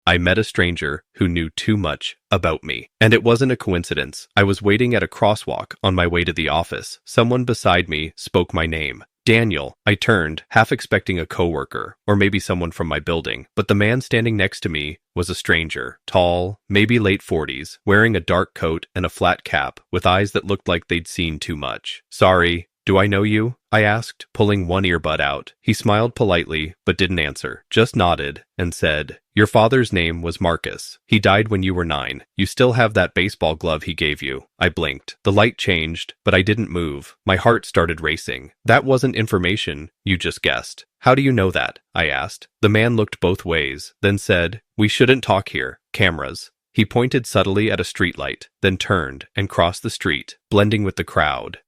I met a stranger who knew too much about me. And it wasn't a coincidence. I was waiting at a crosswalk on my way to the office. Someone beside me spoke my name. Daniel. I turned, half expecting a coworker, or maybe someone from my building, but the man standing next to me was a stranger, tall, maybe late 40s, wearing a dark coat and a flat cap, with eyes that looked like they'd seen too much. Sorry, do I know you? I asked, pulling one earbud out. He smiled politely, but didn't answer, just nodded and said, "Your father's name was Marcus. He died when you were 9. You still have that baseball glove he gave you." I blinked. The light changed, but I didn't move. My heart started racing. "That wasn't information, you just guessed." "How do you know that?" I asked. The man looked both ways, then said, "We shouldn't talk here. Cameras." He pointed subtly at a streetlight, then turned and crossed the street, blending with the crowd.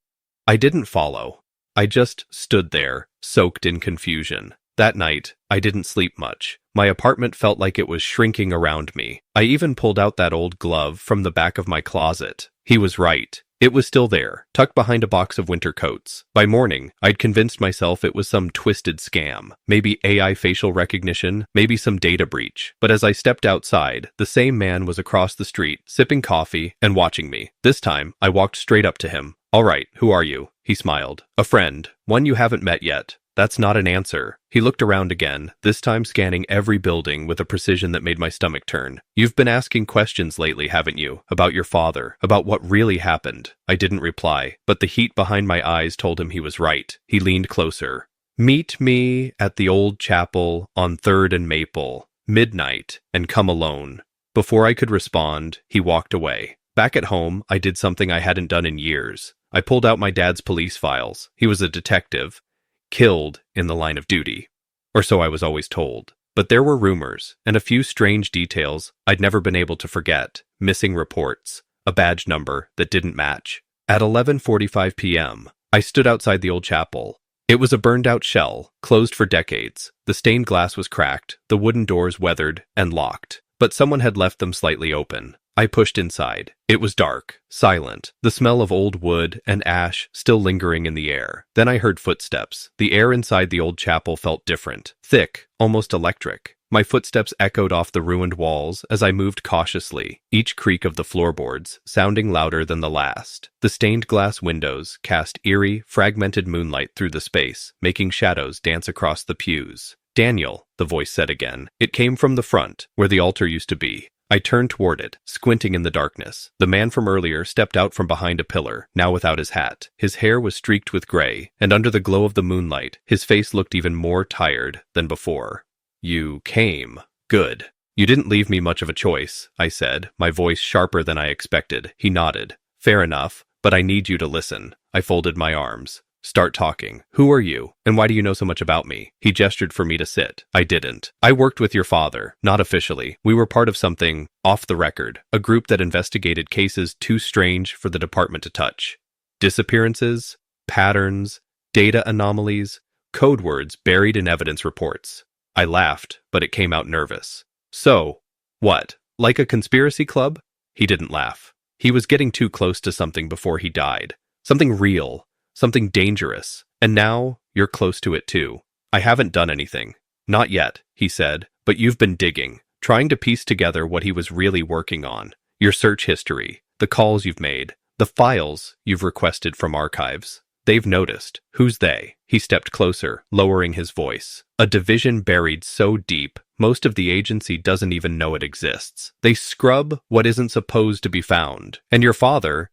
I didn't follow. I just stood there, soaked in confusion. That night, I didn't sleep much. My apartment felt like it was shrinking around me. I even pulled out that old glove from the back of my closet. He was right. It was still there, tucked behind a box of winter coats. By morning, I'd convinced myself it was some twisted scam. Maybe AI facial recognition, maybe some data breach. But as I stepped outside, the same man was across the street, sipping coffee and watching me. This time, I walked straight up to him. "All right, who are you?" He smiled. "A friend. One you haven't met yet." "That's not an answer." He looked around again, this time scanning every building with a precision that made my stomach turn. "You've been asking questions lately, haven't you? About your father, about what really happened." I didn't reply, but the heat behind my eyes told him he was right. He leaned closer. "Meet me at the old chapel on 3rd and Maple, midnight, and come alone." Before I could respond, he walked away. Back at home, I did something I hadn't done in years. I pulled out my dad's police files. He was a detective, killed in the line of duty. Or so I was always told. But there were rumors, and a few strange details I'd never been able to forget. Missing reports, a badge number that didn't match. At 11:45 p.m., I stood outside the old chapel. It was a burned-out shell, closed for decades. The stained glass was cracked, the wooden doors weathered and locked. But someone had left them slightly open. I pushed inside. It was dark, silent, the smell of old wood and ash still lingering in the air. Then I heard footsteps. The air inside the old chapel felt different, thick, almost electric. My footsteps echoed off the ruined walls as I moved cautiously, each creak of the floorboards sounding louder than the last. The stained glass windows cast eerie, fragmented moonlight through the space, making shadows dance across the pews. "Daniel," the voice said again. It came from the front, where the altar used to be. I turned toward it, squinting in the darkness. The man from earlier stepped out from behind a pillar, now without his hat. His hair was streaked with gray, and under the glow of the moonlight, his face looked even more tired than before. "You came. Good. You didn't leave me much of a choice," I said, my voice sharper than I expected. He nodded. "Fair enough, but I need you to listen." I folded my arms. "Start talking. Who are you, and why do you know so much about me?" He gestured for me to sit. I didn't. "I worked with your father, not officially. We were part of something off the record, a group that investigated cases too strange for the department to touch. Disappearances, patterns, data anomalies, code words buried in evidence reports." I laughed, but it came out nervous. "So, what? Like a conspiracy club?" He didn't laugh. He was getting too close to something before he died. Something real. Something dangerous. And now, you're close to it too. "I haven't done anything." "Not yet," he said, "but you've been digging, trying to piece together what he was really working on. Your search history, the calls you've made, the files you've requested from archives. They've noticed." "Who's they?" He stepped closer, lowering his voice. "A division buried so deep, most of the agency doesn't even know it exists. They scrub what isn't supposed to be found. And your father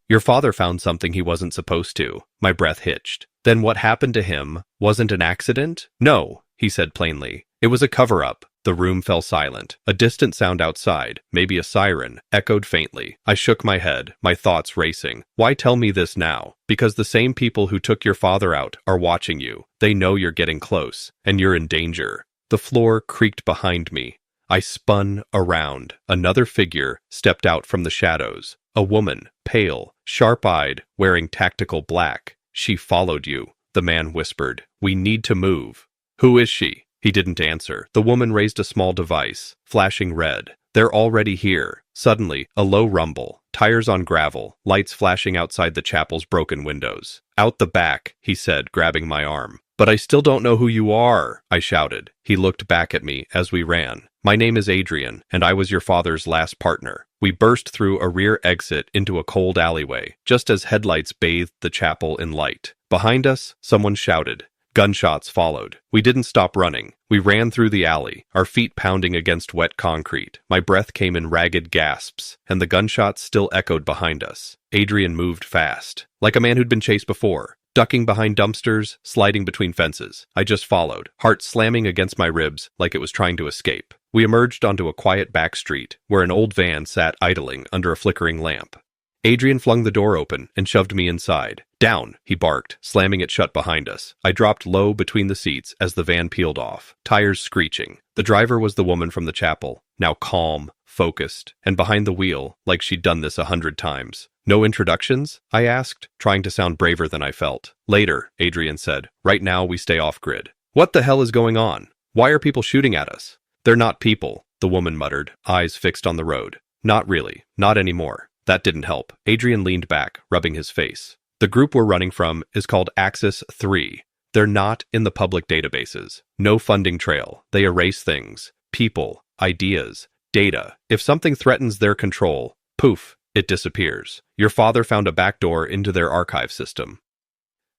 found something he wasn't supposed to." My breath hitched. "Then what happened to him wasn't an accident?" "No," he said plainly. "It was a cover-up." The room fell silent. A distant sound outside, maybe a siren, echoed faintly. I shook my head, my thoughts racing. "Why tell me this now?" "Because the same people who took your father out are watching you. They know you're getting close, and you're in danger." The floor creaked behind me. I spun around. Another figure stepped out from the shadows. A woman, pale, sharp-eyed, wearing tactical black. "She followed you," the man whispered. "We need to move." "Who is she?" He didn't answer. The woman raised a small device, flashing red. "They're already here." Suddenly, a low rumble, tires on gravel, lights flashing outside the chapel's broken windows. "Out the back," he said, grabbing my arm. But I still don't know who you are, I shouted. He looked back at me as we ran. My name is Adrian, and I was your father's last partner. We burst through a rear exit into a cold alleyway, just as headlights bathed the chapel in light. Behind us, someone shouted. Gunshots followed. We didn't stop running. We ran through the alley, our feet pounding against wet concrete. My breath came in ragged gasps, and the gunshots still echoed behind us. Adrian moved fast, like a man who'd been chased before. Ducking behind dumpsters, sliding between fences. I just followed, heart slamming against my ribs like it was trying to escape. We emerged onto a quiet back street, where an old van sat idling under a flickering lamp. Adrian flung the door open and shoved me inside. Down, he barked, slamming it shut behind us. I dropped low between the seats as the van peeled off, tires screeching. The driver was the woman from the chapel, now calm, focused, and behind the wheel like she'd done this 100 times. No introductions? I asked, trying to sound braver than I felt. Later, Adrian said. Right now we stay off-grid. What the hell is going on? Why are people shooting at us? They're not people, the woman muttered, eyes fixed on the road. Not really. Not anymore. That didn't help. Adrian leaned back, rubbing his face. The group we're running from is called Axis 3. They're not in the public databases. No funding trail. They erase things. People, ideas, data. If something threatens their control, poof, it disappears. Your father found a backdoor into their archive system.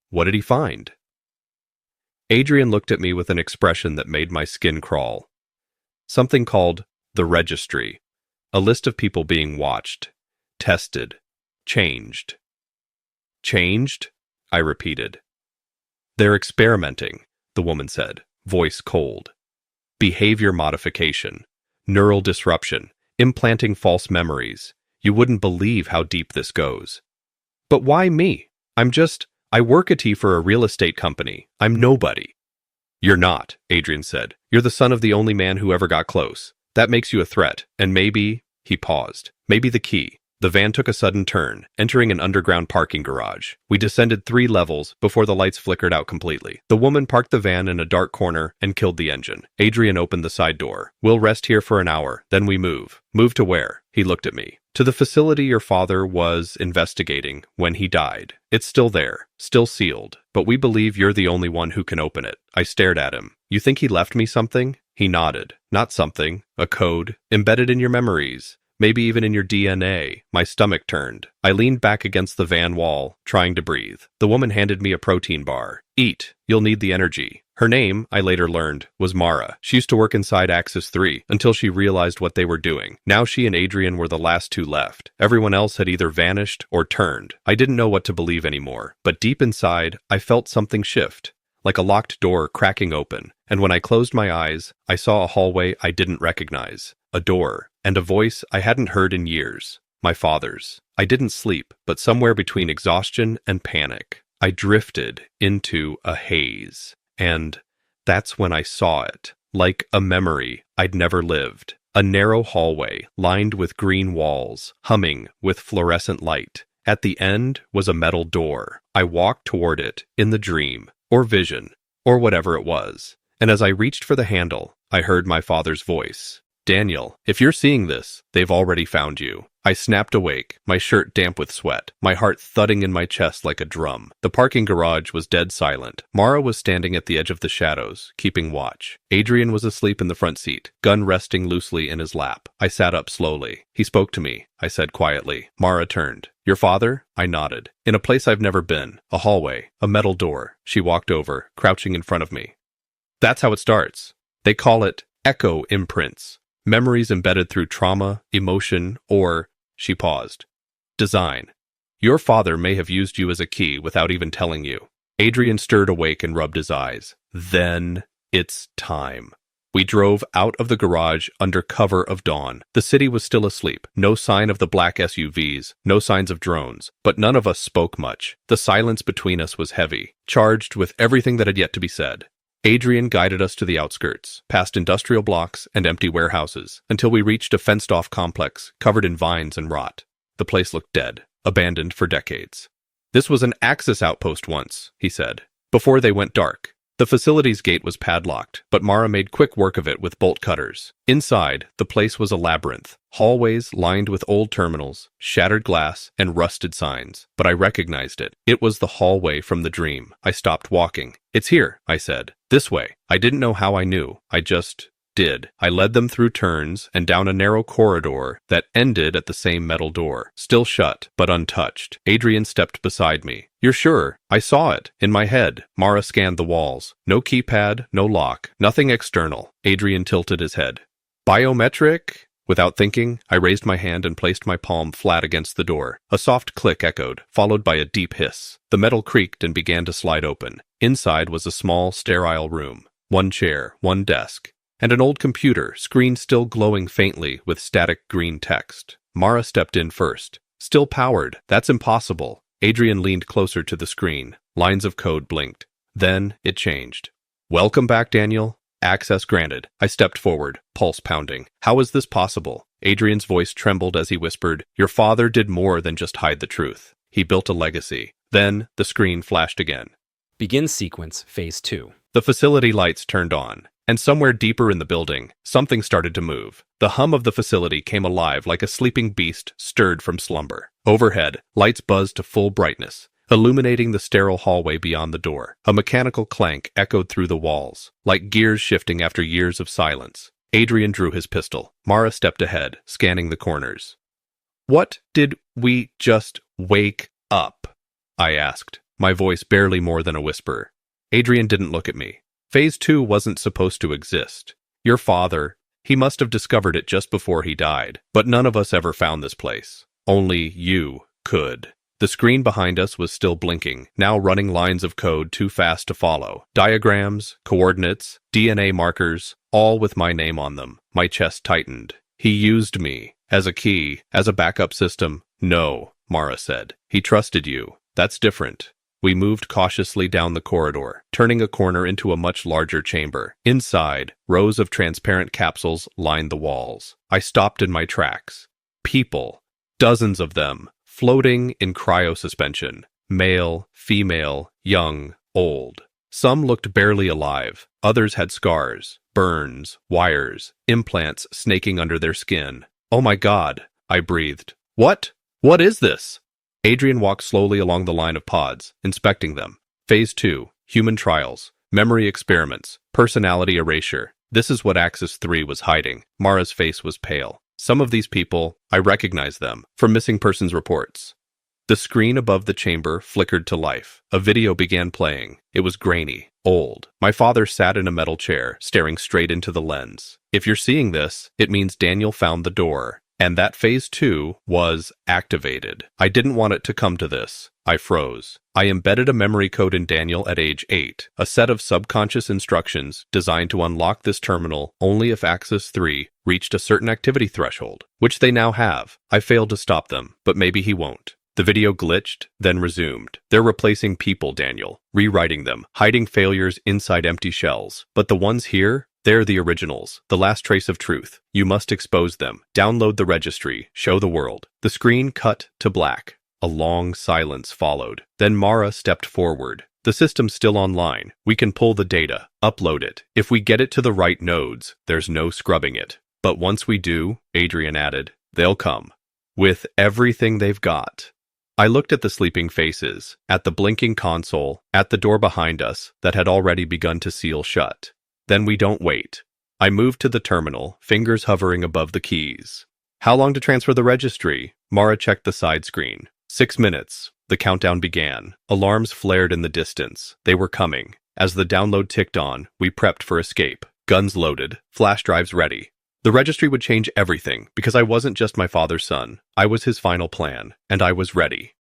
What did he find? Adrian looked at me with an expression that made my skin crawl. Something called the registry. A list of people being watched, tested, changed. Changed? I repeated. They're experimenting, the woman said, voice cold. Behavior modification, neural disruption, implanting false memories. You wouldn't believe how deep this goes. But why me? I work for a real estate company. I'm nobody. You're not, Adrian said. You're the son of the only man who ever got close. That makes you a threat, and maybe, he paused, maybe the key. The van took a sudden turn, entering an underground parking garage. We descended 3 levels before the lights flickered out completely. The woman parked the van in a dark corner and killed the engine. Adrian opened the side door. We'll rest here for an hour, then we move. Move to where? He looked at me. To the facility your father was investigating when he died. It's still there, still sealed, but we believe you're the only one who can open it. I stared at him. You think he left me something? He nodded. Not something, a code, embedded in your memories. Maybe even in your DNA. My stomach turned. I leaned back against the van wall, trying to breathe. The woman handed me a protein bar. Eat. You'll need the energy. Her name, I later learned, was Mara. She used to work inside Axis 3 until she realized what they were doing. Now she and Adrian were the last 2 left. Everyone else had either vanished or turned. I didn't know what to believe anymore. But deep inside, I felt something shift. Like a locked door cracking open. And when I closed my eyes, I saw a hallway I didn't recognize. A door. And a voice I hadn't heard in years. My father's. I didn't sleep, but somewhere between exhaustion and panic, I drifted into a haze. And that's when I saw it. Like a memory I'd never lived. A narrow hallway, lined with green walls, humming with fluorescent light. At the end was a metal door. I walked toward it in the dream, or vision, or whatever it was. And as I reached for the handle, I heard my father's voice. Daniel, if you're seeing this, they've already found you. I snapped awake, my shirt damp with sweat, my heart thudding in my chest like a drum. The parking garage was dead silent. Mara was standing at the edge of the shadows, keeping watch. Adrian was asleep in the front seat, gun resting loosely in his lap. I sat up slowly. He spoke to me, I said quietly. Mara turned. Your father? I nodded. In a place I've never been. A hallway. A metal door. She walked over, crouching in front of me. That's how it starts. They call it echo imprints. Memories embedded through trauma, emotion, or, she paused, design. Your father may have used you as a key without even telling you. Adrian stirred awake and rubbed his eyes. Then it's time. We drove out of the garage under cover of dawn. The city was still asleep. No sign of the black SUVs, no signs of drones, but none of us spoke much. The silence between us was heavy, charged with everything that had yet to be said. Adrian guided us to the outskirts, past industrial blocks and empty warehouses, until we reached a fenced-off complex covered in vines and rot. The place looked dead, abandoned for decades. This was an Axis outpost once, he said, before they went dark. The facility's gate was padlocked, but Mara made quick work of it with bolt cutters. Inside, the place was a labyrinth. Hallways lined with old terminals, shattered glass, and rusted signs. But I recognized it. It was the hallway from the dream. I stopped walking. "It's here," I said. "This way." I didn't know how I knew. I just did. I led them through turns and down a narrow corridor that ended at the same metal door, still shut, but untouched. Adrian stepped beside me. "You're sure?" "I saw it. In my head." Mara scanned the walls. No keypad, no lock, nothing external. Adrian tilted his head. "Biometric?" Without thinking, I raised my hand and placed my palm flat against the door. A soft click echoed, followed by a deep hiss. The metal creaked and began to slide open. Inside was a small, sterile room. One chair, one desk, and an old computer, screen still glowing faintly with static green text. Mara stepped in first. "Still powered. That's impossible." Adrian leaned closer to the screen. Lines of code blinked. Then it changed. "Welcome back, Daniel. Access granted." I stepped forward, pulse pounding. "How is this possible?" Adrian's voice trembled as he whispered, "Your father did more than just hide the truth. He built a legacy." Then the screen flashed again. Begin sequence, phase 2. The facility lights turned on, and somewhere deeper in the building, something started to move. The hum of the facility came alive like a sleeping beast stirred from slumber. Overhead, lights buzzed to full brightness, illuminating the sterile hallway beyond the door. A mechanical clank echoed through the walls, like gears shifting after years of silence. Adrian drew his pistol. Mara stepped ahead, scanning the corners. "What did we just wake up?" I asked, my voice barely more than a whisper. Adrian didn't look at me. Phase 2 wasn't supposed to exist. Your father, he must have discovered it just before he died. But none of us ever found this place. Only you could. The screen behind us was still blinking, now running lines of code too fast to follow. Diagrams, coordinates, DNA markers, all with my name on them. My chest tightened. "He used me. As a key, as a backup system." "No," Mara said. "He trusted you. That's different." We moved cautiously down the corridor, turning a corner into a much larger chamber. Inside, rows of transparent capsules lined the walls. I stopped in my tracks. People, dozens of them, floating in cryosuspension. Male, female, young, old. Some looked barely alive. Others had scars, burns, wires, implants snaking under their skin. "Oh my God," I breathed. What? What is this?" Adrian walked slowly along the line of pods, inspecting them. Phase 2, human trials, memory experiments, personality erasure. This is what Axis 3 was hiding. Mara's face was pale. Some of these people, I recognized them from missing persons reports. The screen above the chamber flickered to life. A video began playing. It was grainy, old. My father sat in a metal chair, staring straight into the lens. If you're seeing this, it means Daniel found the door. And that Phase 2 was activated. I didn't want it to come to this. I froze. I embedded a memory code in Daniel at age 8, a set of subconscious instructions designed to unlock this terminal only if Axis 3 reached a certain activity threshold, which they now have. I failed to stop them, but maybe he won't. The video glitched, then resumed. They're replacing people, Daniel, rewriting them, hiding failures inside empty shells. But the ones here, they're the originals, the last trace of truth. You must expose them. Download the registry. Show the world. The screen cut to black. A long silence followed. Then Mara stepped forward. The system's still online. We can pull the data, upload it. If we get it to the right nodes, there's no scrubbing it. But once we do, Adrian added, they'll come. With everything they've got. I looked at the sleeping faces, at the blinking console, at the door behind us that had already begun to seal shut. Then we don't wait. I moved to the terminal, fingers hovering above the keys. How long to transfer the registry? Mara checked the side screen. 6 minutes. The countdown began. Alarms flared in the distance. They were coming. As the download ticked on, we prepped for escape. Guns loaded, flash drives ready. The registry would change everything, because I wasn't just my father's son. I was his final plan, and I was ready.